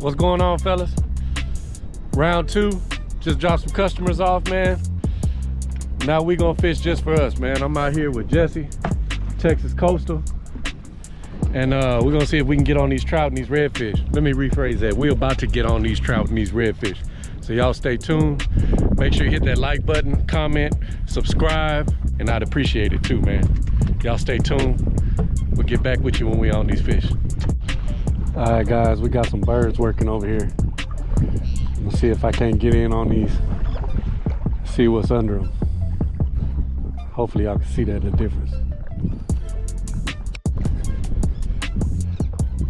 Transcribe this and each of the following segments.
What's going on, fellas? Round two, just dropped some customers off, man. Now we gonna fish just for us, man. I'm out here with Jesse, Texas Coastal, and we're gonna see if we can get on these trout and these redfish. Let me rephrase that. We're about to get on these trout and these redfish. So y'all stay tuned. Make sure you hit that like button, comment, subscribe, and I'd appreciate it too, man. Y'all stay tuned. We'll get back with you when we on these fish. All right, guys, we got some birds working over here. Let's see if I can't get in on these, see what's under them. Hopefully y'all can see that the difference.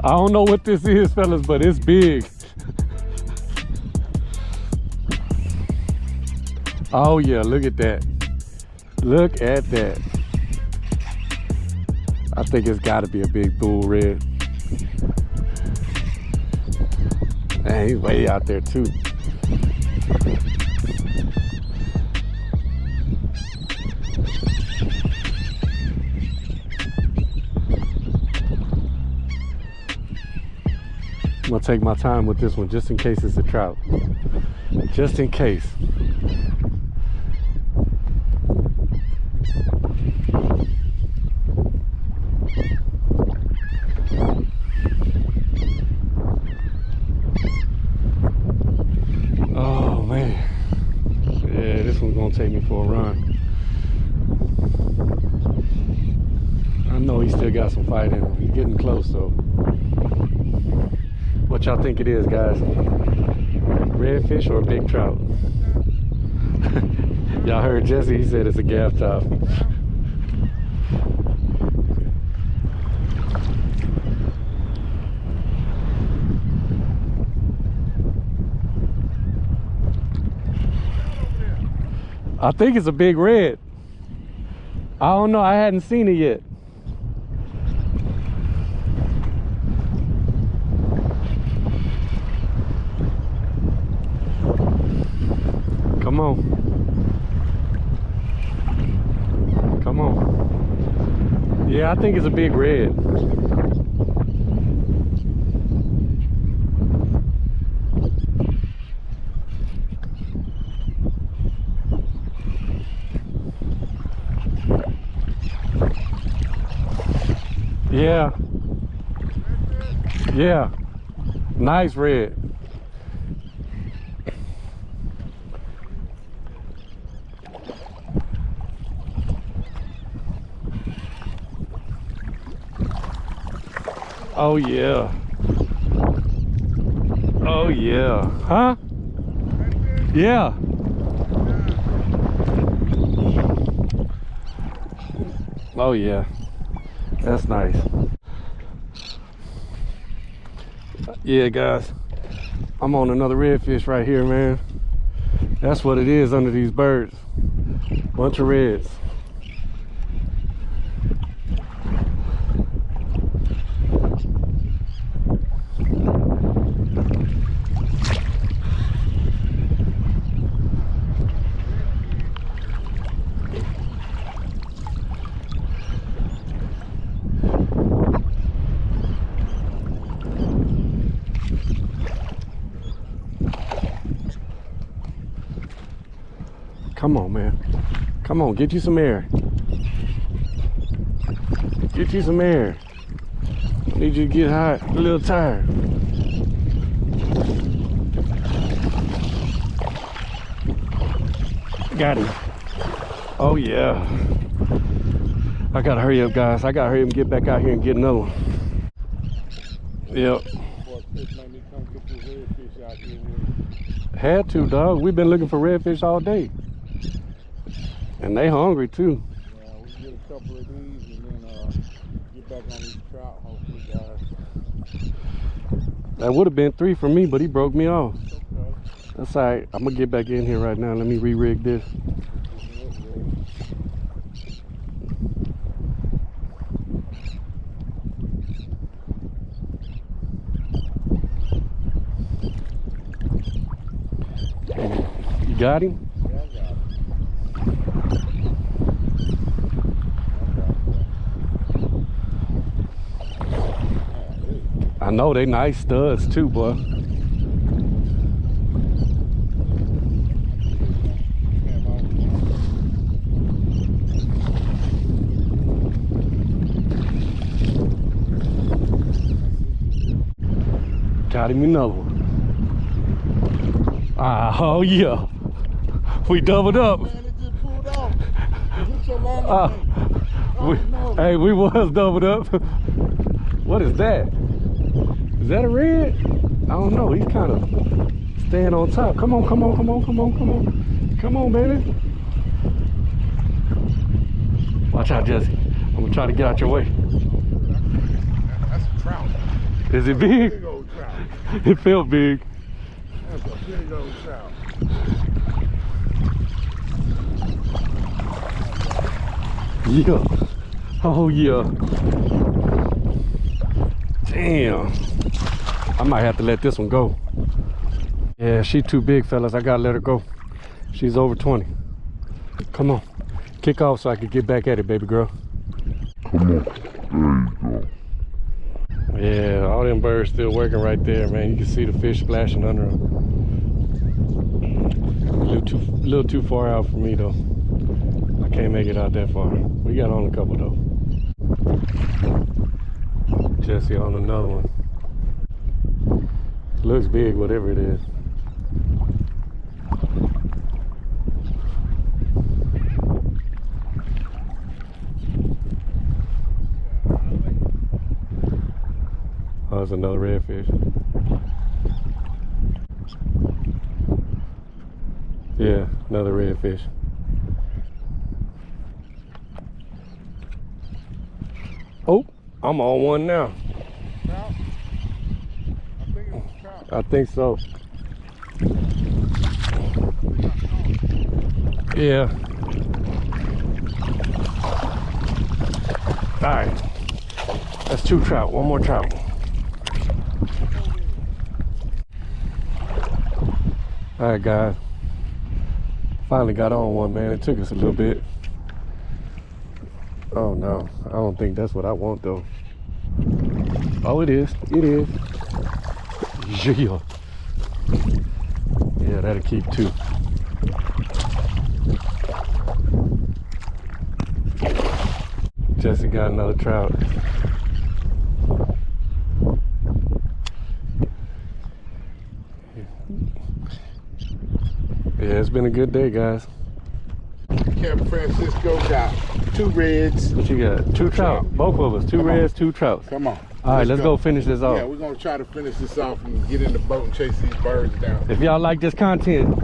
I don't know what this is, fellas, but it's big. Oh yeah, look at that. Look at that. I think it's gotta be a big bull red. Man, he's way out there too. I'm gonna take my time with this one just in case it's a trout. Just in case. Oh man. Yeah, this one's gonna take me for a run. I know he still got some fight in him. He's getting close though. What y'all think it is, guys? Redfish or a big trout? Y'all heard Jesse, he said it's a gaff top. I think it's a big red. I don't know, I hadn't seen it yet. Come on. Come on. Yeah, I think it's a big red. Yeah. Yeah. Nice red. Oh yeah. Oh yeah. Huh? Yeah. Oh yeah. That's nice. Yeah, guys. I'm on another redfish right here, man. That's what it is under these birds. Bunch of reds. Come on, man. Come on, get you some air. Get you some air. I need you to get hot, a little tired. Got him. Oh yeah. I gotta hurry up, guys. I gotta hurry up and get back out here and get another one. Yep. Had to, dog. We've been looking for redfish all day. And they hungry too. Yeah, we get a couple of these and then get back on these trout, hopefully, guys. That would have been 3 for me, but he broke me off. Okay. That's all right. I'm gonna get back in here right now. Let me re-rig this. You got him? Yeah, I got him. I know they nice studs too, boy. Got him another one. Ah, oh yeah. We doubled up. Man, it just pulled off. Put your line on me. Oh, no. Hey, we was doubled up. What is that? Is that a red? I don't know. He's kind of staying on top. Come on, come on, come on, come on, come on. Come on, baby. Watch out, Jesse. I'm gonna try to get out your way. That's a trout. Is it big? Big old trout. It felt big. That's a big old trout. Yeah. Oh yeah. Damn. I might have to let this one go. Yeah, she's too big, fellas. I gotta let her go. She's over 20. Come on. Kick off so I can get back at it, baby girl. Come on. There you go. Yeah, all them birds still working right there, man. You can see the fish splashing under them. A little too far out for me, though. I can't make it out that far. We got on a couple, though. Jesse on another one. Looks big, whatever it is. Oh, there's another redfish. Yeah, another redfish. Oh, I'm on one now. Trout? I think it was a trout. I think so. Yeah. All right. That's 2 trout. One more trout. All right, guys. Finally got on one, man. It took us a little bit. Oh no, I don't think that's what I want though. Oh, it is. It is. Yeah. Yeah, that'll keep 2. Jesse got another trout. Yeah, it's been a good day, guys. Camp Francisco got 2 reds. What you got? 2 trout. Both of us. 2 reds, 2 trouts. Come on. All right, let's go finish this off. Yeah, we're going to try to finish this off and get in the boat and chase these birds down. If y'all like this content,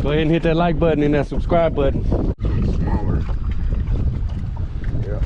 go ahead and hit that like button and that subscribe button. Smaller. Yeah.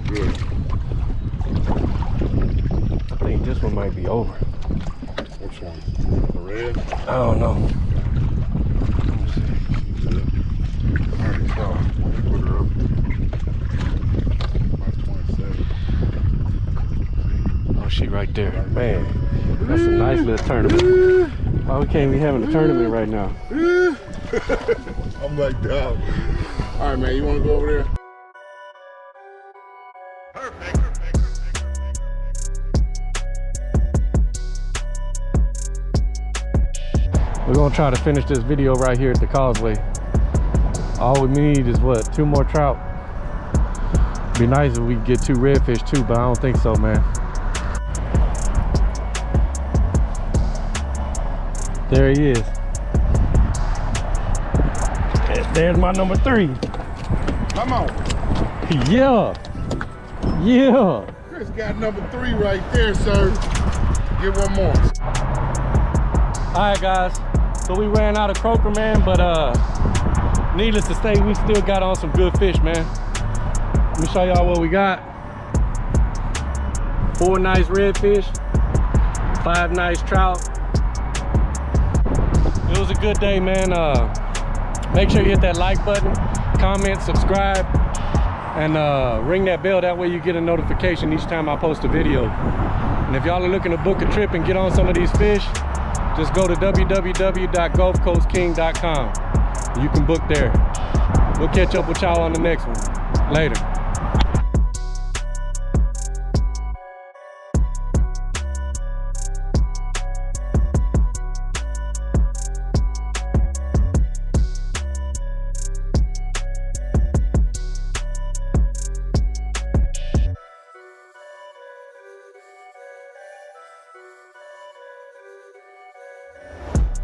Good. I think this one might be over. Which one? The red? I don't know. Alright, so put her up. About 27. Oh, she right there. Man, that's a nice little tournament. Why we can't be having a tournament right now? I'm like, dog. Alright, man, you want to go over there? We're gonna try to finish this video right here at the causeway. All we need is what, 2 more trout. Be nice if we could get 2 redfish too, but I don't think so, man. There he is. There's my number 3. Come on. Yeah. Yeah. Chris got number 3 right there, sir. Get one more. All right, guys. So we ran out of croaker, man, but needless to say, we still got on some good fish, man. Let me show y'all what we got. 4 nice redfish, 5 nice trout. It was a good day, man. Make sure you hit that like button, comment, subscribe, and ring that bell. That way you get a notification each time I post a video. And if y'all are looking to book a trip and get on some of these fish, just go to www.gulfcoastking.com. You can book there. We'll catch up with y'all on the next one. Later.